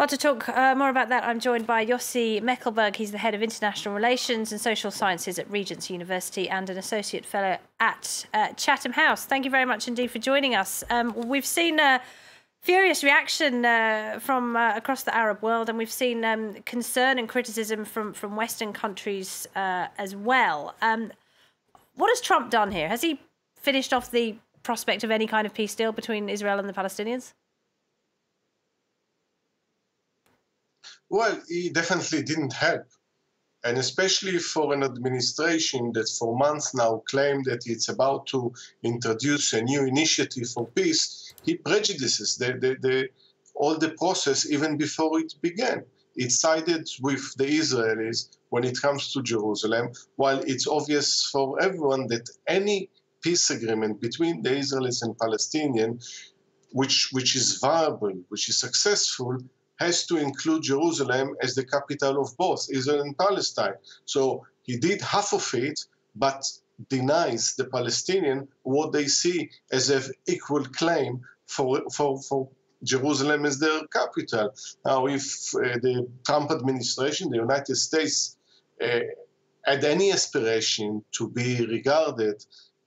Well, to talk more about that, I'm joined by Yossi Mekelberg. He's the Head of International Relations and Social Sciences at Regent University and an Associate Fellow at Chatham House. Thank you very much indeed for joining us. We've seen a furious reaction from across the Arab world, and we've seen concern and criticism from Western countries as well. What has Trump done here? Has he finished off the prospect of any kind of peace deal between Israel and the Palestinians? Well, he definitely didn't help. And especially for an administration that for months now claimed that it's about to introduce a new initiative for peace, he prejudices all the process even before it began. It sided with the Israelis when it comes to Jerusalem, while it's obvious for everyone that any peace agreement between the Israelis and Palestinians, which is viable, which is successful, has to include Jerusalem as the capital of both Israel and Palestine. So he did half of it, but denies the Palestinian what they see as an equal claim for Jerusalem as their capital. Now, if the Trump administration, the United States, had any aspiration to be regarded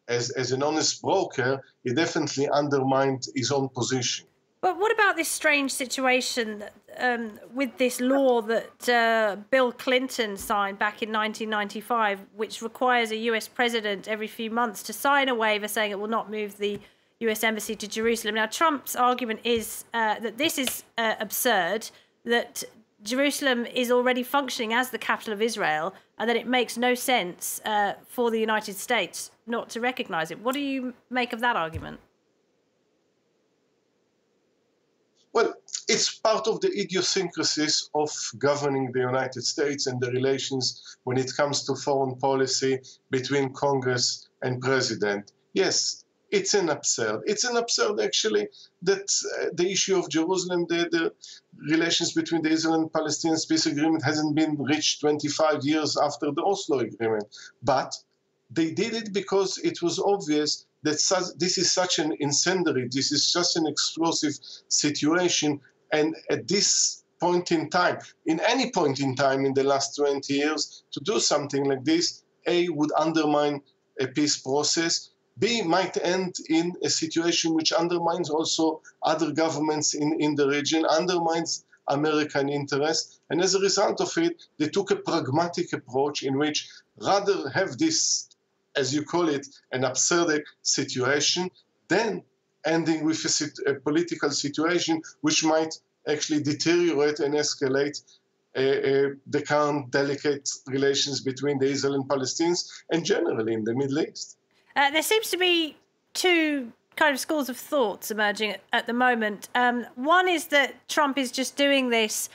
as an honest broker, he definitely undermined his own position. But what about this strange situation with this law that Bill Clinton signed back in 1995, which requires a US president every few months to sign a waiver saying it will not move the US embassy to Jerusalem? Now, Trump's argument is that this is absurd, that Jerusalem is already functioning as the capital of Israel, and that it makes no sense for the United States not to recognize it. What do you make of that argument? Well, it's part of the idiosyncrasies of governing the United States and the relations when it comes to foreign policy between Congress and President. Yes, it's an absurd. It's an absurd, actually, that the issue of Jerusalem, the relations between the Israel and Palestinian peace agreement hasn't been reached 25 years after the Oslo agreement. But they did it because it was obvious that this is such an incendiary, this is just an explosive situation. And at this point in time, in any point in time in the last 20 years, to do something like this, A, would undermine a peace process, B, might end in a situation which undermines also other governments in the region, undermines American interests. And as a result of it, they took a pragmatic approach in which rather have this, as you call it, an absurd situation, then ending with a political situation which might actually deteriorate and escalate the current delicate relations between the Israel and Palestinians and generally in the Middle East. There seems to be two kind of schools of thoughts emerging at the moment. One is that Trump is just doing this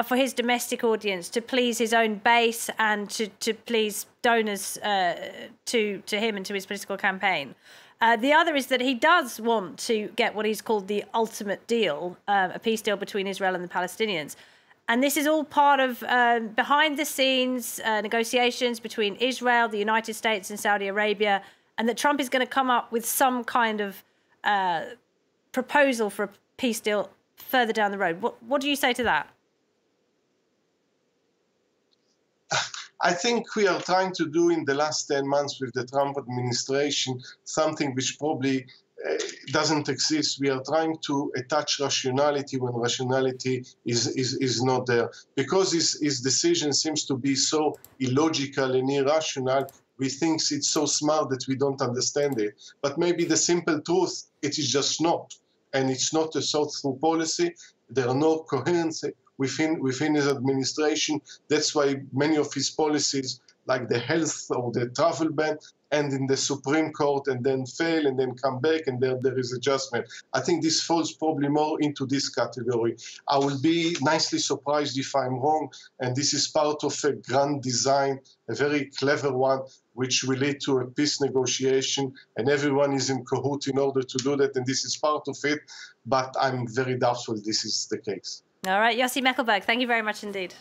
for his domestic audience, to please his own base and to please donors to him and to his political campaign. The other is that he does want to get what he's called the ultimate deal, a peace deal between Israel and the Palestinians. And this is all part of behind-the-scenes negotiations between Israel, the United States and Saudi Arabia, and that Trump is going to come up with some kind of proposal for a peace deal further down the road. What do you say to that? I think we are trying to do in the last 10 months with the Trump administration something which probably doesn't exist. We are trying to attach rationality when rationality is not there. Because his decision seems to be so illogical and irrational, we think it's so smart that we don't understand it. But maybe the simple truth, it is just not. And it's not a thought-through policy. There are no coherency within his administration. That's why many of his policies, like the health or the travel ban, end in the Supreme Court and then fail and then come back and there is adjustment. I think this falls probably more into this category. I will be nicely surprised if I'm wrong, and this is part of a grand design, a very clever one, which will lead to a peace negotiation, and everyone is in cahoot in order to do that, and this is part of it, but I'm very doubtful this is the case. All right, Yossi Mekelberg, thank you very much indeed.